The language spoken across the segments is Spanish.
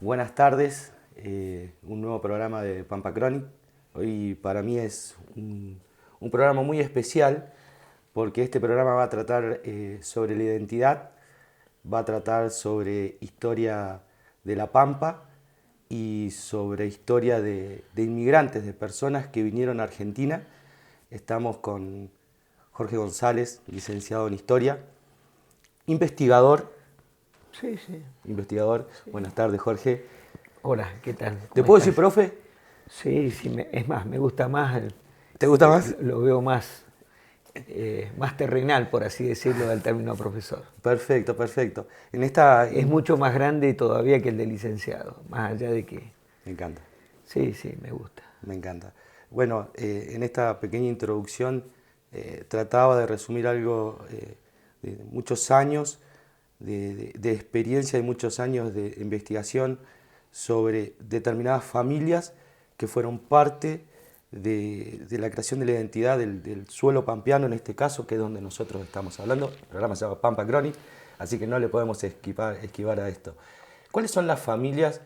Buenas tardes, un nuevo programa de Pampa Chronic. Hoy para mí es un programa muy especial porque este programa va a tratar sobre la identidad, va a tratar sobre historia de La Pampa y sobre historia de inmigrantes, de personas que vinieron a Argentina. Estamos con Jorge González, licenciado en Historia, investigador. Sí, sí. Investigador. Sí. Buenas tardes, Jorge. Hola, ¿qué tal? ¿Te puedo decir profe? Sí, sí, es más, me gusta más. ¿Te gusta más? Lo veo más terrenal, por así decirlo, del término profesor. Perfecto, perfecto. Es mucho más grande todavía que el de licenciado, más allá de que... Me encanta. Sí, sí, me gusta. Me encanta. Bueno, en esta pequeña introducción trataba de resumir algo de muchos años de experiencia y muchos años de investigación sobre determinadas familias que fueron parte de la creación de la identidad del suelo pampeano, en este caso, que es donde nosotros estamos hablando. El programa se llama Pampa Chronic, así que no le podemos esquivar a esto. ¿Cuáles son las familias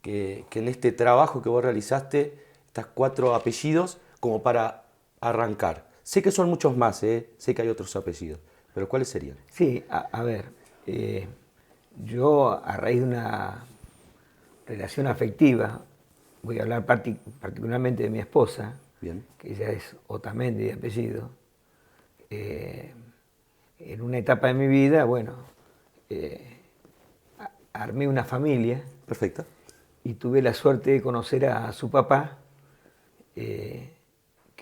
que en este trabajo que vos realizaste, estas 4 apellidos, como para arrancar? Sé que son muchos más, sé que hay otros apellidos, pero ¿cuáles serían? Sí, a ver, yo a raíz de una relación afectiva, voy a hablar particularmente de mi esposa, Bien. que ella es Otamendi de apellido. En una etapa de mi vida, bueno, armé una familia. Perfecto. Y tuve la suerte de conocer a su papá, que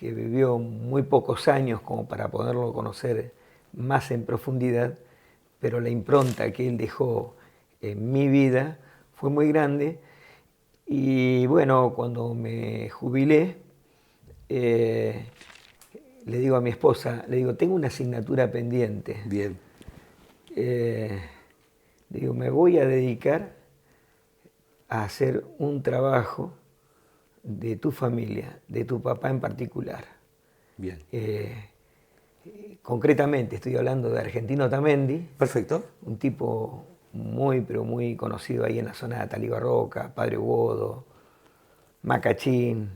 vivió muy pocos años como para poderlo conocer más en profundidad, pero la impronta que él dejó en mi vida fue muy grande. Y bueno, cuando me jubilé, le digo a mi esposa, le digo, tengo una asignatura pendiente. Bien. Digo, me voy a dedicar a hacer un trabajo de tu familia, de tu papá en particular. Bien. Concretamente estoy hablando de Argentino Otamendi. Perfecto. Un tipo muy, pero muy conocido ahí en la zona de Atalibarroca, Padre Bodo, Macachín,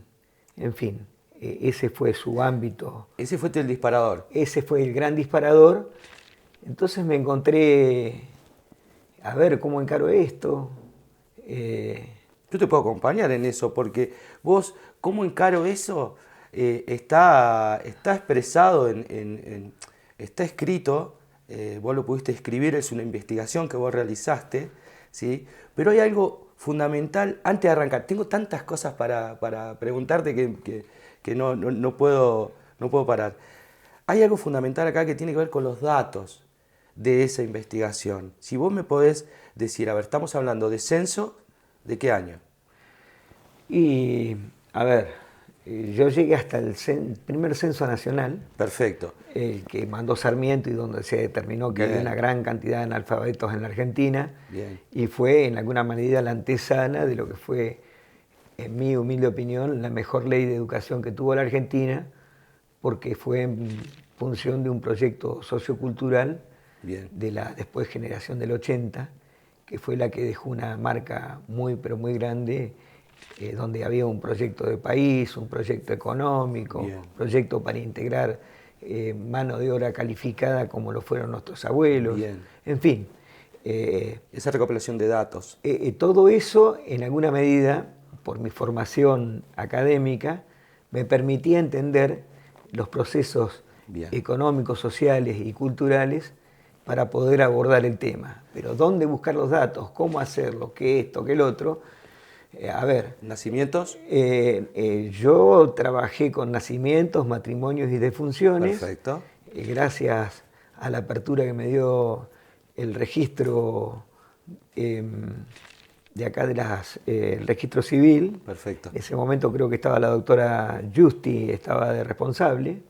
en fin, ese fue su ámbito. Ese fue el disparador. Ese fue el gran disparador. Entonces me encontré, a ver cómo encaro esto. Yo te puedo acompañar en eso, porque vos, ¿cómo encaro eso? Está expresado, está escrito, vos lo pudiste escribir, es una investigación que vos realizaste, ¿sí? Pero hay algo fundamental antes de arrancar. Tengo tantas cosas para preguntarte que no puedo parar. Hay algo fundamental acá que tiene que ver con los datos de esa investigación. Si vos me podés decir, a ver, estamos hablando de censo, ¿de qué año? Y, a ver, yo llegué hasta el primer censo nacional. Perfecto. El que mandó Sarmiento y donde se determinó que había una gran cantidad de analfabetos en la Argentina. Bien. Y fue, en alguna medida, la antesala de lo que fue, en mi humilde opinión, la mejor ley de educación que tuvo la Argentina, porque fue en función de un proyecto sociocultural. Bien. De la después generación del 80, que fue la que dejó una marca muy, pero muy grande, donde había un proyecto de país, un proyecto económico, Bien. un proyecto para integrar mano de obra calificada como lo fueron nuestros abuelos. Bien. En fin. Esa recopilación de datos. Todo eso, en alguna medida, por mi formación académica, me permitía entender los procesos Bien. económicos, sociales y culturales para poder abordar el tema. Pero dónde buscar los datos, cómo hacerlo, qué esto, qué el otro. A ver. ¿Nacimientos? Yo trabajé con nacimientos, matrimonios y defunciones. Perfecto. Gracias a la apertura que me dio el registro de acá el registro civil. Perfecto. En ese momento creo que estaba la doctora Justi, estaba de responsable.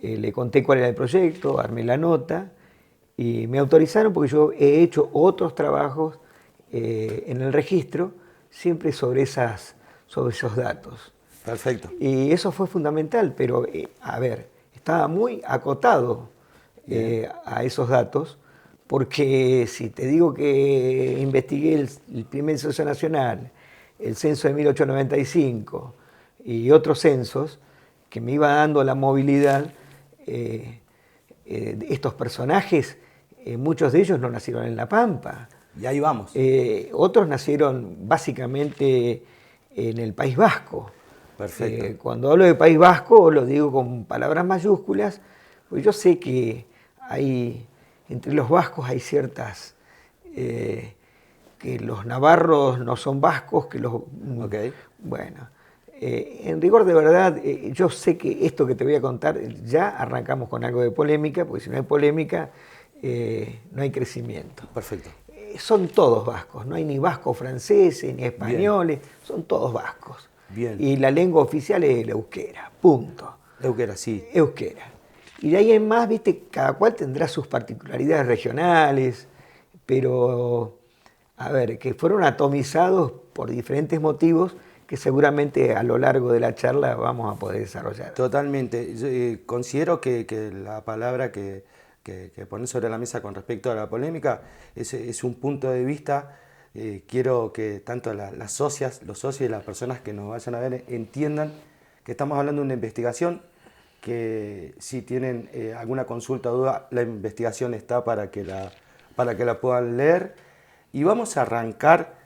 Le conté cuál era el proyecto, armé la nota y me autorizaron porque yo he hecho otros trabajos en el registro, siempre sobre esos datos. Perfecto. Y eso fue fundamental, pero a ver, estaba muy acotado a esos datos, porque si te digo que investigué el primer censo nacional, el censo de 1895 y otros censos que me iba dando la movilidad, estos personajes, muchos de ellos no nacieron en La Pampa. Y ahí vamos. Otros nacieron básicamente en el País Vasco. Perfecto. Cuando hablo de País Vasco lo digo con palabras mayúsculas, porque yo sé que entre los vascos hay ciertas, que los navarros no son vascos, que los... Okay. Bueno, en rigor de verdad, yo sé que esto que te voy a contar, ya arrancamos con algo de polémica, porque si no hay polémica, no hay crecimiento. Perfecto. Son todos vascos, no hay ni vascos franceses, ni españoles, bien, son todos vascos. Bien. Y la lengua oficial es el euskera, punto. Euskera, sí. Euskera. Y de ahí en más, viste, cada cual tendrá sus particularidades regionales, pero, a ver, que fueron atomizados por diferentes motivos que seguramente a lo largo de la charla vamos a poder desarrollar. Totalmente. Yo, considero que la palabra que pones sobre la mesa con respecto a la polémica es un punto de vista. Quiero que tanto los socios y las personas que nos vayan a ver entiendan que estamos hablando de una investigación, que si tienen alguna consulta o duda, la investigación está para que la puedan leer. Y vamos a arrancar.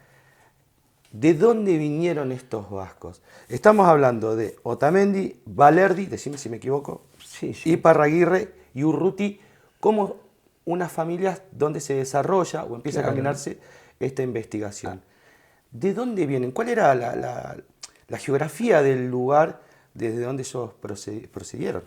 ¿De dónde vinieron estos vascos? Estamos hablando de Otamendi, Balerdi, decime si me equivoco, sí, sí, Iparraguirre y Urruti, como unas familias donde se desarrolla o empieza a caminarse esta investigación. ¿De dónde vienen? ¿Cuál era la geografía del lugar desde donde ellos procedieron?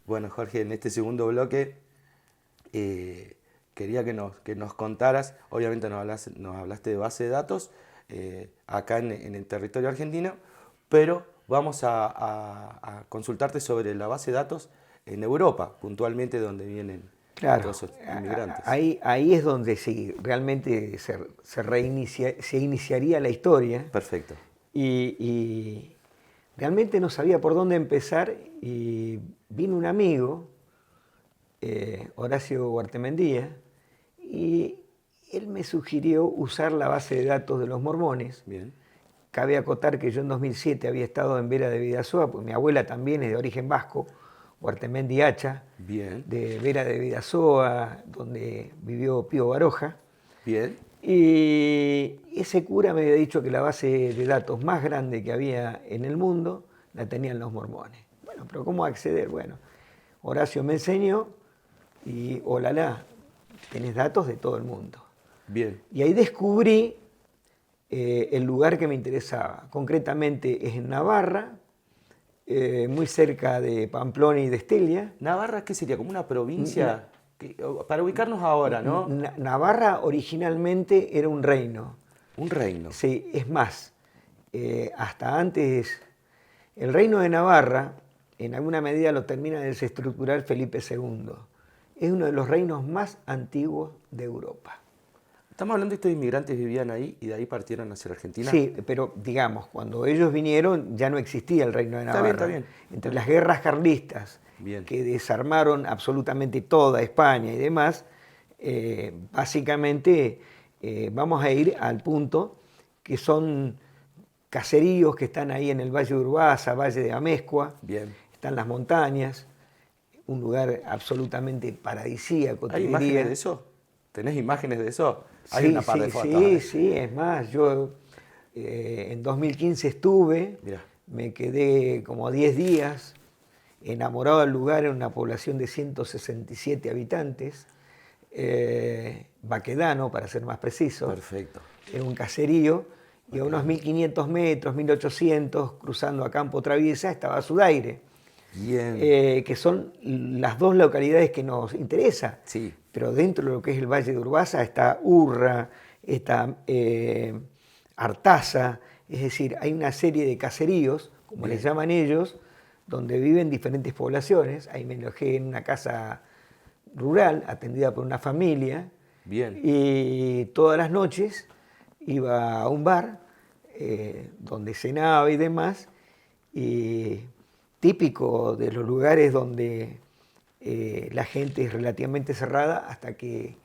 Bueno, Jorge, en este segundo bloque quería que nos contaras, obviamente nos hablaste de base de datos acá en el territorio argentino, pero vamos a consultarte sobre la base de datos en Europa, puntualmente donde vienen todos esos inmigrantes. Ahí es donde realmente se iniciaría la historia. Perfecto. Y realmente no sabía por dónde empezar y vino un amigo, Horacio Guartemendía, y él me sugirió usar la base de datos de los mormones. Bien. Cabe acotar que yo en 2007 había estado en Vera de Bidasoa, porque mi abuela también es de origen vasco, Guartemendi Hacha, Bien. de Vera de Bidasoa, donde vivió Pío Baroja. Bien. Y ese cura me había dicho que la base de datos más grande que había en el mundo la tenían los mormones. Bueno, pero ¿cómo acceder? Bueno, Horacio me enseñó y olala, tenés datos de todo el mundo. Bien. Y ahí descubrí el lugar que me interesaba. Concretamente es en Navarra, muy cerca de Pamplona y de Estelia. ¿Navarra qué sería? ¿Como una provincia? Para ubicarnos ahora, ¿no? Navarra originalmente era un reino. Un reino. Sí, es más, hasta antes, el reino de Navarra, en alguna medida lo termina de desestructurar Felipe II. Es uno de los reinos más antiguos de Europa. Estamos hablando de estos inmigrantes vivían ahí y de ahí partieron hacia la Argentina. Sí, pero digamos, cuando ellos vinieron ya no existía el Reino de Navarra. Está bien. Entre las guerras carlistas, Bien. que desarmaron absolutamente toda España y demás, básicamente vamos a ir al punto que son caseríos que están ahí en el Valle de Urbasa, Valle de Amezcua, Bien. están las montañas, un lugar absolutamente paradisíaco. ¿Hay imágenes de eso? ¿Tenés imágenes de eso? Hay Sí, una par de fotos. sí, es más, yo en 2015 estuve, Mirá. me quedé como 10 días enamorado del lugar, en una población de 167 habitantes, Baquedano, para ser más preciso. Perfecto. Era un caserío, y a unos 1500 metros, 1800, cruzando a Campo Traviesa, estaba Sudaire. Bien. Que son las dos localidades que nos interesa. Sí. Pero dentro de lo que es el Valle de Urbasa está Urra, está Artaza, es decir, hay una serie de caseríos, como les llaman ellos, donde viven diferentes poblaciones. Ahí me alojé en una casa rural, atendida por una familia. Bien. Y todas las noches iba a un bar, donde cenaba y demás, y típico de los lugares donde la gente es relativamente cerrada hasta que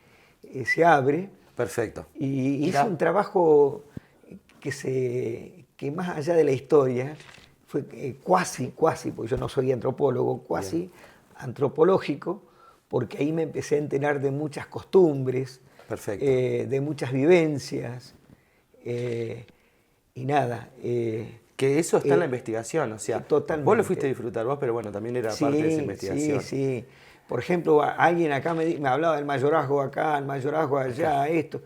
se abre. Perfecto. Y hice un trabajo que más allá de la historia, fue cuasi, porque yo no soy antropólogo, cuasi antropológico, porque ahí me empecé a enterar de muchas costumbres, Perfecto. de muchas vivencias, y nada. Que eso está en la investigación, o sea, totalmente. Vos lo fuiste a disfrutar vos, pero bueno, también era parte de esa investigación. Sí. Por ejemplo, alguien acá me hablaba del mayorazgo acá, el mayorazgo allá, esto.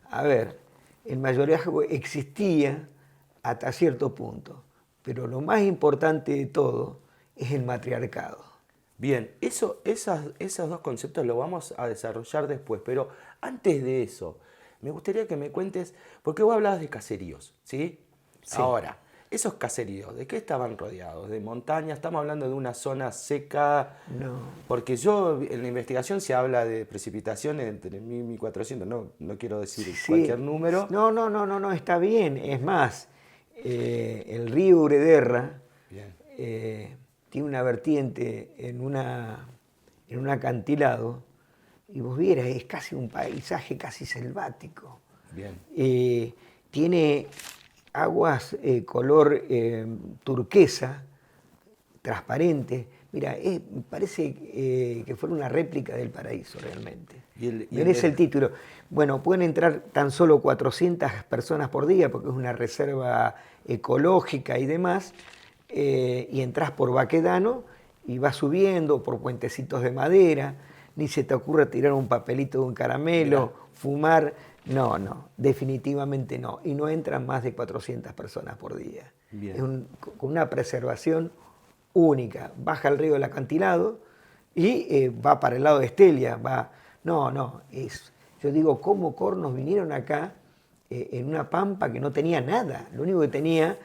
A ver, el mayorazgo existía hasta cierto punto, pero lo más importante de todo es el matriarcado. Bien, esos dos conceptos los vamos a desarrollar después, pero antes de eso, me gustaría que me cuentes, porque vos hablabas de caseríos, ¿sí? Sí. Ahora, esos caseríos, ¿de qué estaban rodeados? ¿De montañas? ¿Estamos hablando de una zona seca? No. Porque yo, en la investigación se habla de precipitaciones entre 1000 y 1400, no quiero decir cualquier número. No, está bien. Es más, el río Urederra tiene una vertiente en un acantilado, y vos vieras, es casi un paisaje casi selvático. Bien. Tiene aguas color turquesa, transparente. Mira, parece que fuera una réplica del paraíso realmente. Merece el título. Bueno, pueden entrar tan solo 400 personas por día porque es una reserva ecológica y demás, y entras por Baquedano y vas subiendo por puentecitos de madera, ni se te ocurra tirar un papelito de un caramelo, fumar. No, definitivamente no. Y no entran más de 400 personas por día. Bien. Es con una preservación única. Baja el río del acantilado y va para el lado de Estelia. Yo digo, ¿cómo cornos vinieron acá en una pampa que no tenía nada? Lo único que tenía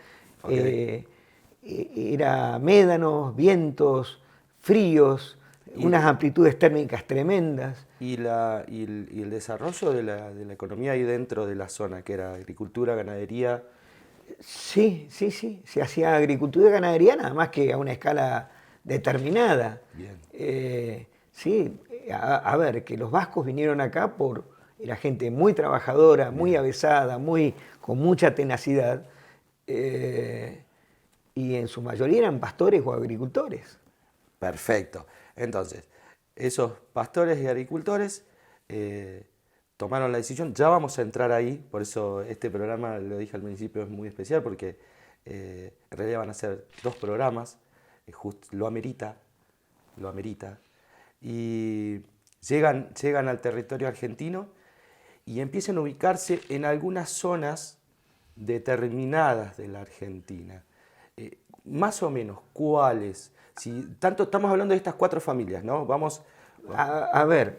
era médanos, vientos, fríos, unas amplitudes térmicas tremendas. Y el desarrollo de la economía ahí dentro de la zona, que era agricultura, ganadería. Sí, se hacía agricultura y ganadería, nada más que a una escala determinada. Bien. Sí, a ver, que los vascos vinieron acá era gente muy trabajadora, muy avesada, con mucha tenacidad, y en su mayoría eran pastores o agricultores. Perfecto. Entonces, esos pastores y agricultores tomaron la decisión. Ya vamos a entrar ahí, por eso este programa, lo dije al principio, es muy especial, porque en realidad van a ser 2 programas, lo amerita, y llegan al territorio argentino y empiezan a ubicarse en algunas zonas determinadas de la Argentina. Más o menos, ¿cuáles? Estamos hablando de estas 4 familias, ¿no? Vamos a ver,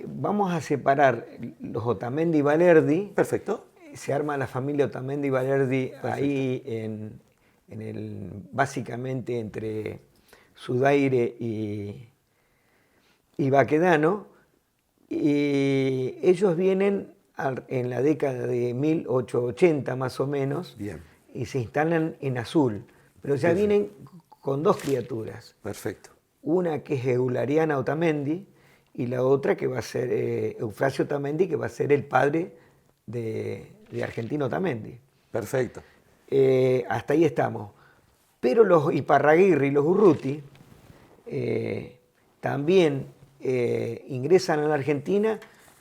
vamos a separar los Otamendi y Valerdi. Perfecto. Se arma la familia Otamendi y Valerdi. Perfecto. Ahí básicamente entre Sudaire y Baquedano. Y ellos vienen en la década de 1880 más o menos, Bien. y se instalan en Azul, pero ya Perfecto. vienen con dos criaturas. Perfecto. Una que es Eulariana Otamendi y la otra que va a ser Eufrasio Otamendi, que va a ser el padre de Argentino Otamendi. Perfecto. Hasta ahí estamos. Pero los Iparraguirre y los Urruti también ingresan a la Argentina,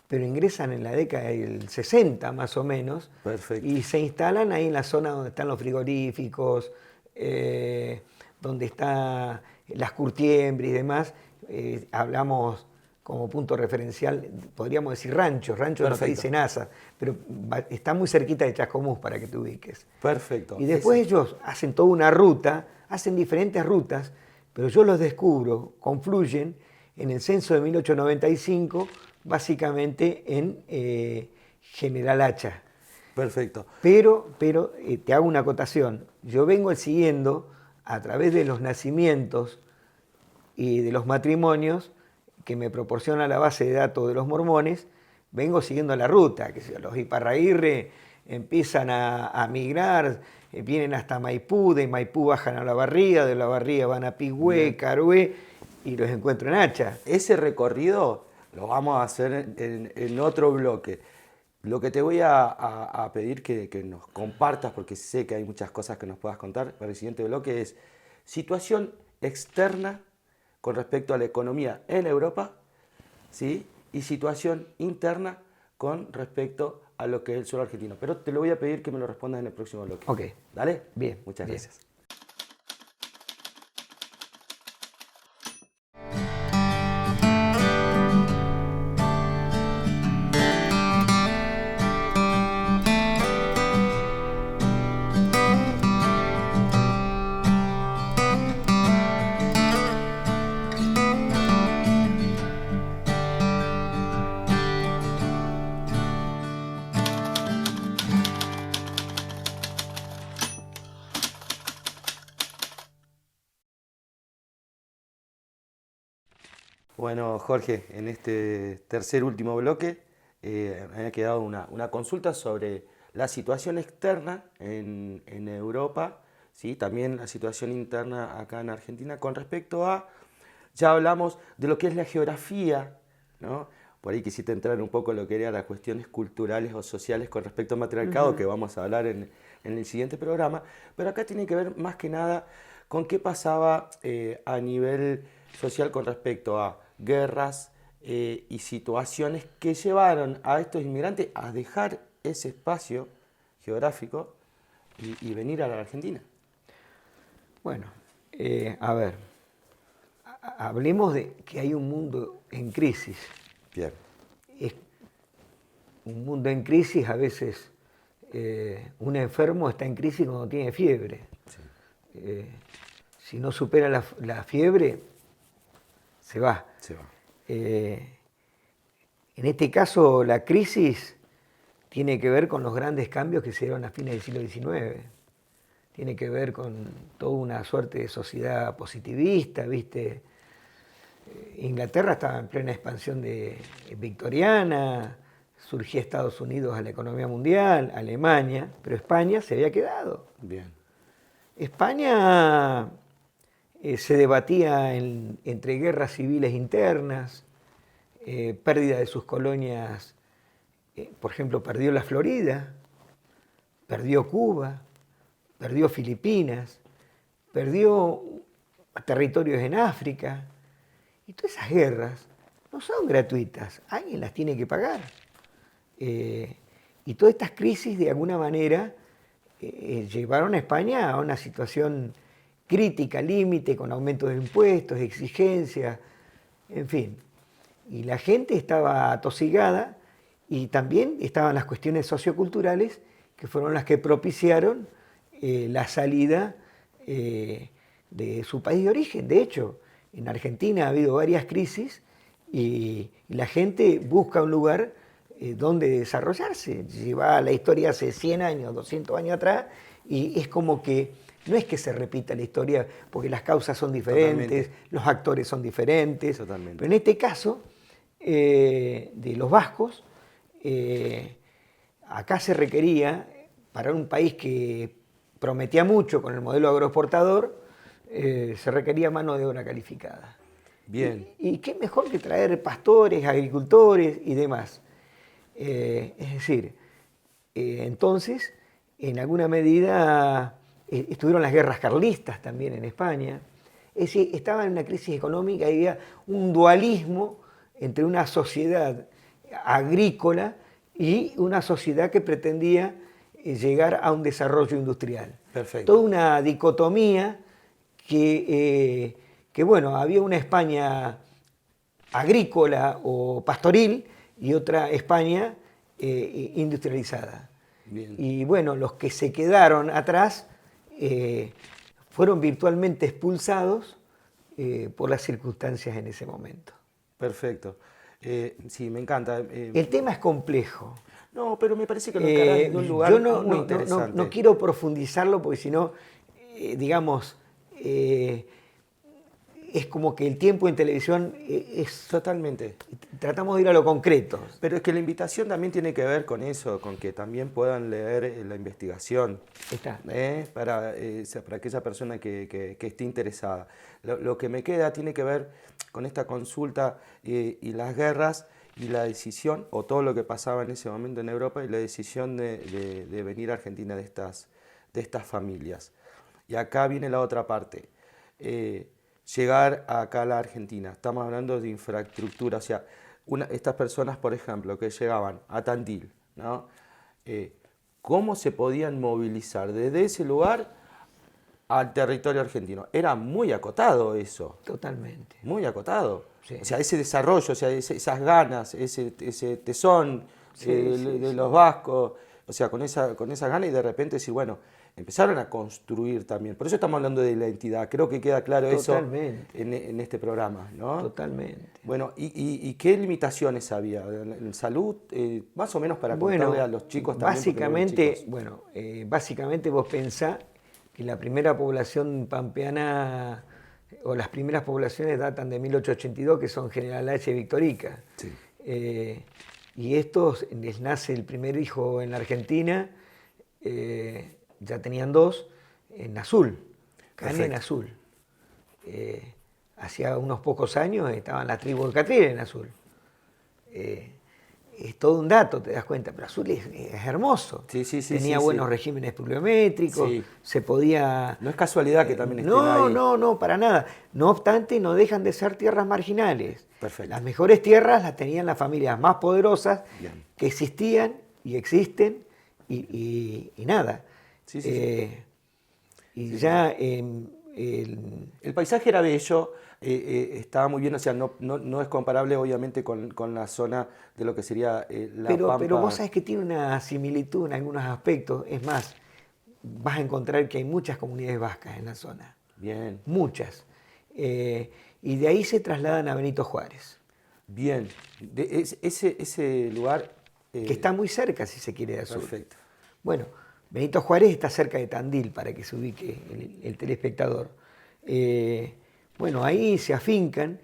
pero ingresan en la década del 60 más o menos. Perfecto. Y se instalan ahí en la zona donde están los frigoríficos, donde están las curtiembres y demás. Hablamos como punto referencial, podríamos decir ranchos no te Perfecto. dice NASA, pero está muy cerquita de Chascomús para que te ubiques. Perfecto. Y después ellos hacen toda una ruta, hacen diferentes rutas, pero yo los descubro, confluyen en el censo de 1895, básicamente en General Hacha. Perfecto. Pero te hago una acotación. Yo vengo siguiendo a través de los nacimientos y de los matrimonios que me proporciona la base de datos de los mormones, vengo siguiendo la ruta, que los Iparraguirre empiezan a migrar, vienen hasta Maipú, de Maipú bajan a La Barría, de La Barría van a Pigüé, Carué, y los encuentro en Hacha. Ese recorrido lo vamos a hacer en otro bloque. Lo que te voy a pedir que nos compartas, porque sé que hay muchas cosas que nos puedas contar para el siguiente bloque, es situación externa con respecto a la economía en Europa, ¿sí? Y situación interna con respecto a lo que es el suelo argentino. Pero te lo voy a pedir que me lo respondas en el próximo bloque. Ok. ¿Dale? Bien. Muchas bien. gracias. Bueno, Jorge, en este tercer último bloque me ha quedado una consulta sobre la situación externa en Europa, ¿sí? También la situación interna acá en Argentina con respecto a, ya hablamos de lo que es la geografía, ¿no? Por ahí quisiste entrar un poco en lo que eran las cuestiones culturales o sociales con respecto al matriarcado, que vamos a hablar en el siguiente programa, pero acá tiene que ver más que nada con qué pasaba a nivel social con respecto a guerras y situaciones que llevaron a estos inmigrantes a dejar ese espacio geográfico y venir a la Argentina. Bueno, a ver, hablemos de que hay un mundo en crisis. Bien. Es un mundo en crisis, a veces un enfermo está en crisis cuando tiene fiebre. Sí. Si no supera la fiebre, se va. Se va. En este caso, la crisis tiene que ver con los grandes cambios que se dieron a fines del siglo XIX. Tiene que ver con toda una suerte de sociedad positivista, ¿viste? Inglaterra estaba en plena expansión victoriana, surgía Estados Unidos a la economía mundial, Alemania, pero España se había quedado. Bien. España se debatía entre guerras civiles internas, pérdida de sus colonias, por ejemplo, perdió la Florida, perdió Cuba, perdió Filipinas, perdió territorios en África. Y todas esas guerras no son gratuitas, alguien las tiene que pagar. Y todas estas crisis, de alguna manera, llevaron a España a una situación crítica, límite, con aumentos de impuestos, exigencias, en fin. Y la gente estaba atosigada y también estaban las cuestiones socioculturales que fueron las que propiciaron la salida de su país de origen. De hecho, en Argentina ha habido varias crisis y la gente busca un lugar donde desarrollarse. Lleva la historia hace 100 años, 200 años atrás y es como que no es que se repita la historia porque las causas son diferentes, totalmente, los actores son diferentes. Totalmente. Pero en este caso, de los vascos, acá se requería, para un país que prometía mucho con el modelo agroexportador, se requería mano de obra calificada. Bien, Y qué mejor que traer pastores, agricultores y demás. Es decir, entonces, en alguna medida, estuvieron las guerras carlistas también en España. Es decir, estaba en una crisis económica y había un dualismo entre una sociedad agrícola y una sociedad que pretendía llegar a un desarrollo industrial. Toda perfecto. una dicotomía que bueno, había una España agrícola o pastoril y otra España industrializada. Bien. Y bueno, los que se quedaron atrás fueron virtualmente expulsados por las circunstancias en ese momento. Perfecto. Sí, me encanta. El tema es complejo. No, pero me parece que lo encarás desde un Yo lugar muy no interesante. quiero profundizarlo porque si no, digamos, es como que el tiempo en televisión es... Totalmente. Tratamos de ir a lo concreto. Pero es que la invitación también tiene que ver con eso, con que también puedan leer la investigación, Está. para aquella persona que esté interesada. Lo que me queda tiene que ver con esta consulta y las guerras y la decisión, o todo lo que pasaba en ese momento en Europa, y la decisión de venir a Argentina de estas familias. Y acá viene la otra parte. Llegar acá a la Argentina. Estamos hablando de infraestructura, o sea, estas personas, por ejemplo, que llegaban a Tandil, ¿no? ¿Cómo se podían movilizar desde ese lugar al territorio argentino? Era muy acotado eso, Totalmente. muy acotado. Sí. O sea, ese desarrollo, o sea, esas ganas, ese tesón Sí, de los vascos, o sea, con esas ganas y de repente decir, bueno, empezaron a construir también. Por eso estamos hablando de la entidad. Creo que queda claro eso Totalmente. en este programa, ¿no? Totalmente. Bueno, ¿y qué limitaciones había en salud? Más o menos para contarle Bueno, a los chicos también. Porque no ven básicamente, chicos. bueno, básicamente vos pensás que la primera población pampeana o las primeras poblaciones datan de 1882, que son General H. y Victorica. Sí. Y estos les nace el primer hijo en la Argentina, ya tenían dos, en Azul, Cani en Perfecto. Azul. Hacía unos pocos años estaban las tribus de Catril en Azul. Es todo un dato, te das cuenta, pero Azul es hermoso. Sí, sí, sí, Tenía sí, buenos sí. regímenes pluviométricos, Sí. se podía... No es casualidad que también estén No, ahí. no, para nada. No obstante, no dejan de ser tierras marginales. Perfecto. Las mejores tierras las tenían las familias más poderosas Bien. que existían y existen y nada. Sí, sí, sí. Y Sí, sí, ya El paisaje era bello, estaba muy bien, o sea, no es comparable obviamente con la zona de lo que sería la pero vos Pampa. sabés que tiene una similitud en algunos aspectos. Es más, vas a encontrar que hay muchas comunidades vascas en la zona. Bien, Muchas. Y de ahí se trasladan a Benito Juárez, bien. Ese lugar... que está muy cerca, si se quiere, de Azul. Perfecto. Bueno, Benito Juárez está cerca de Tandil, para que se ubique el telespectador. Bueno, ahí se afincan,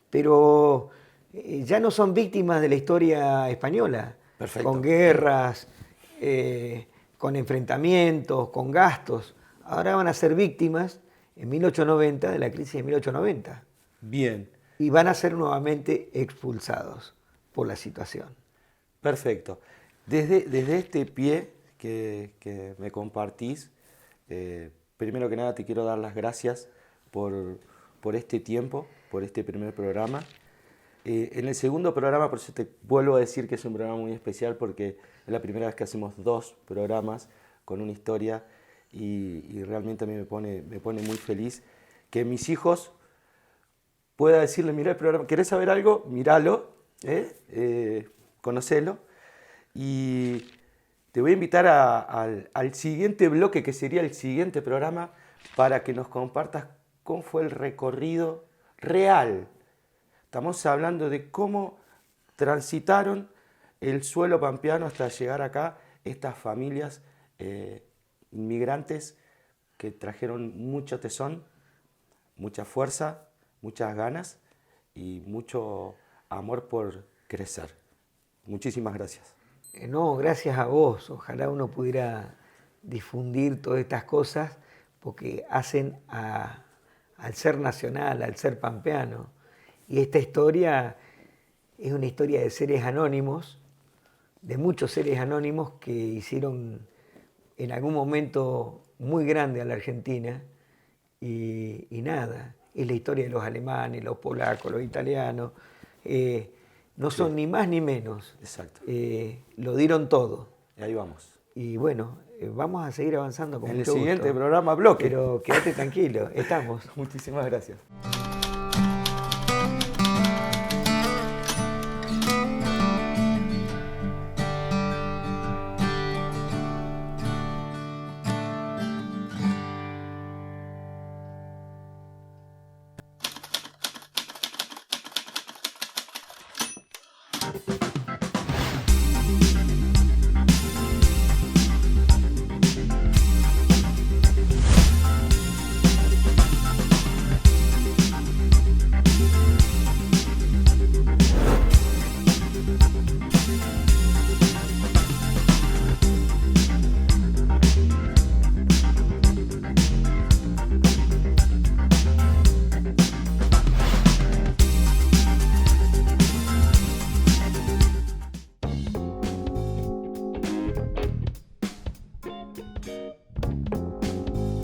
pero ya no son víctimas de la historia española, Perfecto. con guerras, con enfrentamientos, con gastos. Ahora van a ser víctimas en 1890 de la crisis de 1890 Bien, y van a ser nuevamente expulsados por la situación. perfecto. Desde este pie que me compartís, primero que nada te quiero dar las gracias por este tiempo, por este primer programa. En el segundo programa, por eso te vuelvo a decir que es un programa muy especial porque es la primera vez que hacemos 2 programas con una historia y realmente a mí me pone muy feliz que mis hijos pueda decirle, mirá el programa, ¿querés saber algo? Míralo, conocelo. Y te voy a invitar al siguiente bloque, que sería el siguiente programa, para que nos compartas cómo fue el recorrido real. Estamos hablando de cómo transitaron el suelo pampeano hasta llegar acá estas familias inmigrantes que trajeron mucho tesón, mucha fuerza, muchas ganas y mucho amor por crecer. Muchísimas gracias. No, gracias a vos. Ojalá uno pudiera difundir todas estas cosas porque hacen al ser nacional, al ser pampeano. Y esta historia es una historia de seres anónimos, de muchos seres anónimos que hicieron en algún momento muy grande a la Argentina y nada, es la historia de los alemanes, los polacos, los italianos, no son ni más ni menos. Exacto. Lo dieron todo. Y ahí vamos. Y bueno, vamos a seguir avanzando con En el mucho siguiente gusto. programa bloque. Pero quédate tranquilo, estamos. Muchísimas gracias.